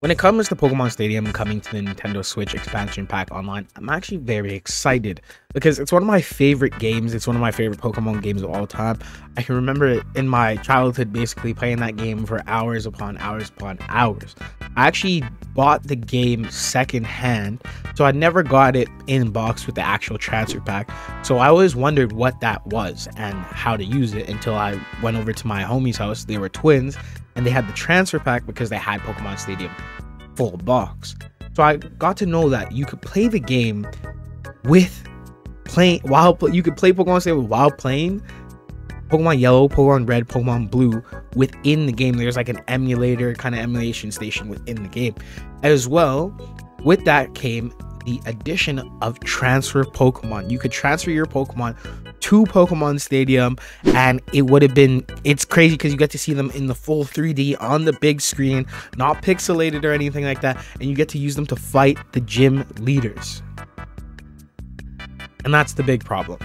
When it comes to Pokemon Stadium coming to the Nintendo Switch expansion pack online, I'm actually very excited because it's one of my favorite games. It's one of my favorite Pokemon games of all time. I can remember in my childhood basically playing that game for hours upon hours upon hours. I actually bought the game secondhand, so I never got it in box with the actual transfer pack. So I always wondered what that was and how to use it until I went over to my homie's house. They were twins and they had the transfer pack because they had Pokemon Stadium full box. So I got to know that you could play the game with you could play Pokemon Stadium while playing Pokemon Yellow, Pokemon Red, Pokemon Blue within the game. There's like an emulator kind of emulation station within the game. As well, with that came the addition of transfer Pokemon. You could transfer your Pokemon to Pokemon Stadium and it's crazy because you get to see them in the full 3D on the big screen, not pixelated or anything like that, and you get to use them to fight the gym leaders. And that's the big problem.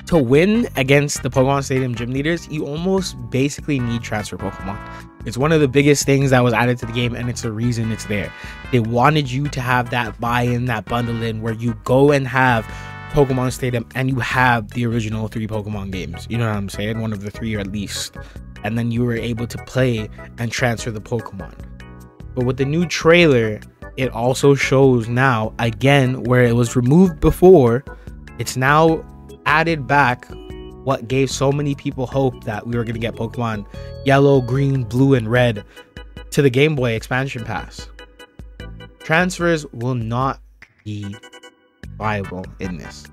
To win against the Pokemon Stadium gym leaders, you almost basically need transfer Pokemon. It's one of the biggest things that was added to the game, and it's the reason it's there. They wanted you to have that buy-in, that bundle in, where you go and have Pokemon Stadium and you have the original 3 Pokemon games. You know what I'm saying? One of the 3 or at least. And then you were able to play and transfer the Pokemon. But with the new trailer, it also shows now, again, where it was removed before, it's now added back, what gave so many people hope that we were going to get Pokemon Yellow, Green, Blue, and Red to the Game Boy expansion pass. Transfers will not be viable in this.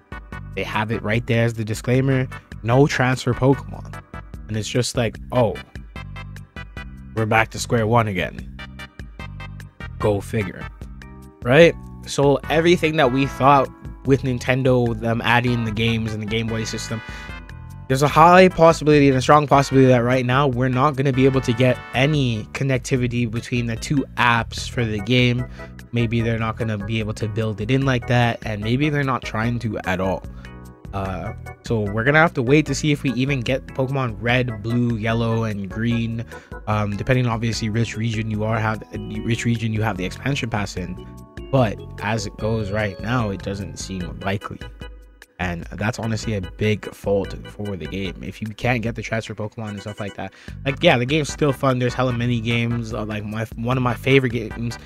They have it right there as the disclaimer: no transfer Pokemon. And it's just like, oh, we're back to square one again. Go figure, right? So everything that we thought with Nintendo, them adding the games and the Game Boy system, there's a high possibility and a strong possibility that right now we're not going to be able to get any connectivity between the 2 apps for the game. Maybe they're not going to be able to build it in like that, and maybe they're not trying to at all. So we're gonna have to wait to see if we even get Pokemon Red, Blue, Yellow, and Green, depending obviously which region you have the expansion pass in. But as it goes right now, it doesn't seem likely, and that's honestly a big fault for the game. If you can't get the transfer Pokemon and stuff like that, like, yeah, the game's still fun. There's hella mini games. Like one of my favorite games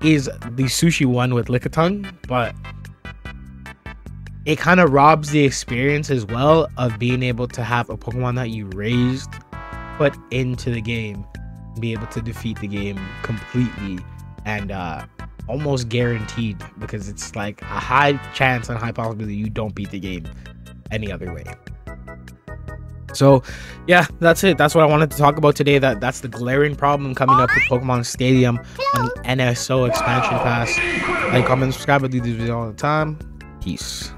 is the sushi one with Lickitung, but it kind of robs the experience as well of being able to have a Pokemon that you raised put into the game, be able to defeat the game completely and almost guaranteed, because it's like a high chance and high possibility you don't beat the game any other way. So yeah, that's it. That's what I wanted to talk about today. That's the glaring problem coming up with Pokemon Stadium and NSO expansion pass. Like, comment, subscribe. I do this video all the time. Peace.